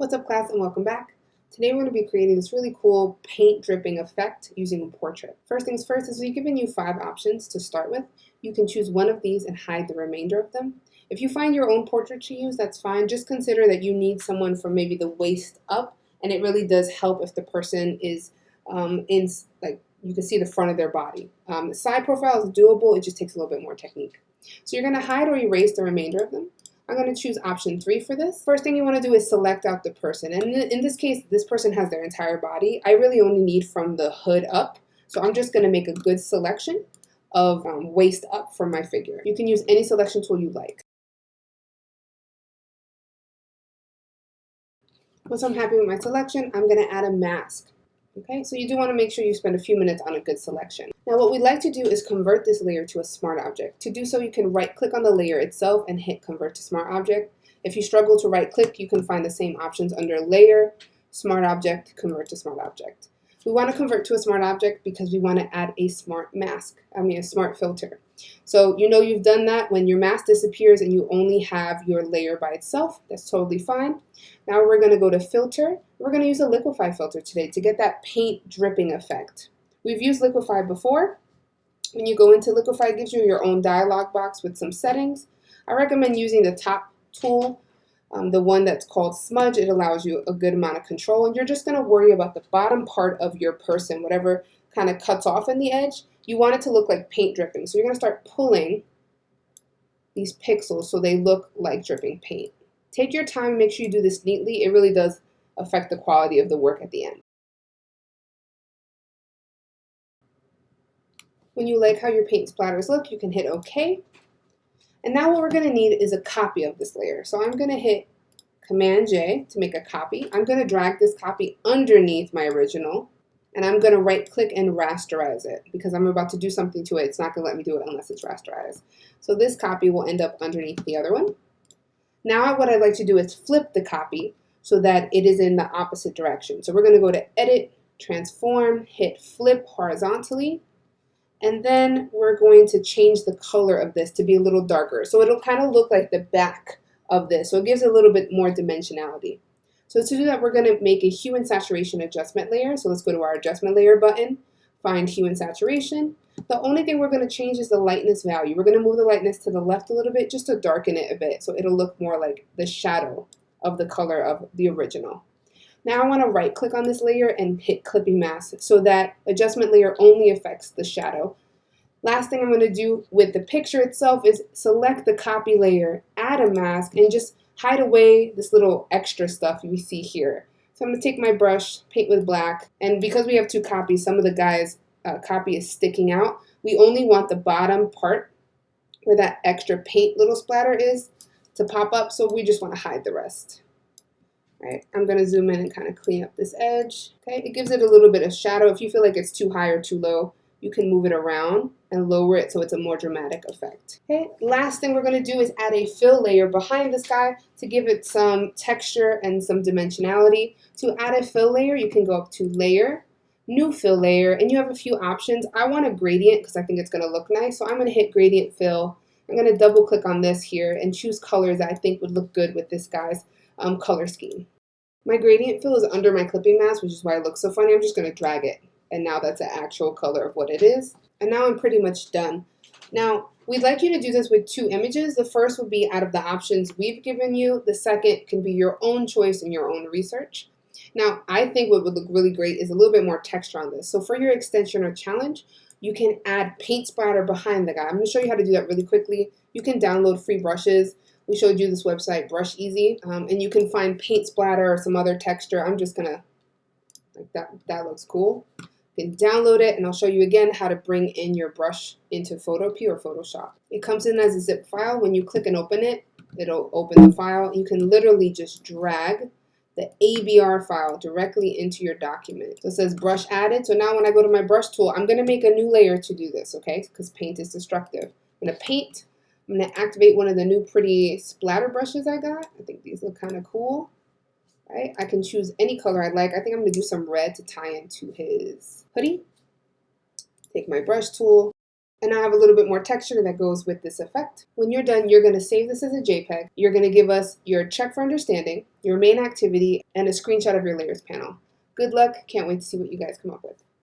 What's up, class, and welcome back. Today we're going to be creating this really cool paint dripping effect using a portrait. First things first is we've given you 5 options to start with. You can choose one of these and hide the remainder of them. If you find your own portrait to use, that's fine. Just consider that you need someone from maybe the waist up, and it really does help if the person is you can see the front of their body. The side profile is doable, it just takes a little bit more technique. So you're going to hide or erase the remainder of them. I'm going to choose option 3 for this. First thing you want to do is select out the person. And in this case, this person has their entire body. I really only need from the hood up. So I'm just going to make a good selection of waist up for my figure. You can use any selection tool you like. Once I'm happy with my selection, I'm going to add a mask. Okay, so you do want to make sure you spend a few minutes on a good selection. Now what we'd like to do is convert this layer to a smart object. To do so, you can right click on the layer itself and hit convert to smart object. If you struggle to right click, you can find the same options under layer, smart object, convert to smart object. We want to convert to a smart object because we want to add a smart a smart filter. So you know you've done that when your mask disappears and you only have your layer by itself. That's totally fine. Now we're going to go to filter. We're going to use a liquify filter today to get that paint dripping effect. We've used liquify before. When you go into liquify, it gives you your own dialog box with some settings. I recommend using the top tool. The one that's called smudge. It allows you a good amount of control, and you're just going to worry about the bottom part of your person, whatever kind of cuts off in the edge. You want it to look like paint dripping, so you're going to start pulling these pixels so they look like dripping paint. Take your time, make sure you do this neatly. It really does affect the quality of the work at the end. When you like how your paint splatters look, you can hit OK. And now what we're going to need is a copy of this layer. So I'm going to hit Command J to make a copy. I'm going to drag this copy underneath my original, and I'm going to right click and rasterize it because I'm about to do something to it. It's not going to let me do it unless it's rasterized. So this copy will end up underneath the other one. Now what I'd like to do is flip the copy so that it is in the opposite direction. So we're going to go to Edit, Transform, hit Flip horizontally. And then we're going to change the color of this to be a little darker. So it'll kind of look like the back of this. So it gives a little bit more dimensionality. So to do that, we're going to make a hue and saturation adjustment layer. So let's go to our adjustment layer button, find hue and saturation. The only thing we're going to change is the lightness value. We're going to move the lightness to the left a little bit just to darken it a bit. So it'll look more like the shadow of the color of the original. Now I want to right click on this layer and hit clipping mask so that adjustment layer only affects the shadow. Last thing I'm going to do with the picture itself is select the copy layer, add a mask, and just hide away this little extra stuff you see here. So I'm going to take my brush, paint with black, and because we have 2 copies, some of the guy's copy is sticking out. We only want the bottom part where that extra paint little splatter is to pop up, so we just want to hide the rest. Right, I'm going to zoom in and kind of clean up this edge. Okay, it gives it a little bit of shadow. If you feel like it's too high or too low, you can move it around and lower it so it's a more dramatic effect. Okay, last thing we're going to do is add a fill layer behind this guy to give it some texture and some dimensionality. To add a fill layer, you can go up to Layer, New Fill Layer, and you have a few options. I want a gradient because I think it's going to look nice, so I'm going to hit Gradient Fill. I'm going to double click on this here and choose colors that I think would look good with this guy's color scheme. My gradient fill is under my clipping mask, which is why it looks so funny. I'm just going to drag it, and now that's the actual color of what it is. And now I'm pretty much done. Now, we'd like you to do this with 2 images. The first would be out of the options we've given you. The second can be your own choice and your own research. Now, I think what would look really great is a little bit more texture on this. So for your extension or challenge, you can add paint splatter behind the guy. I'm going to show you how to do that really quickly. You can download free brushes. We showed you this website, Brush Easy, and you can find paint splatter or some other texture. I'm just gonna, like that looks cool. You can download it, and I'll show you again how to bring in your brush into Photopea or Photoshop. It comes in as a zip file. When you click and open it, it'll open the file. You can literally just drag the ABR file directly into your document. So it says brush added. So now when I go to my brush tool, I'm gonna make a new layer to do this, okay? Because paint is destructive. I'm gonna paint. I'm going to activate one of the new pretty splatter brushes I got. I think these look kind of cool. Right? I can choose any color I like. I think I'm going to do some red to tie into his hoodie. Take my brush tool, And I have a little bit more texture that goes with this effect. When you're done, you're going to save this as a JPEG. You're going to give us your check for understanding, your main activity, and a screenshot of your layers panel. Good luck. Can't wait to see what you guys come up with.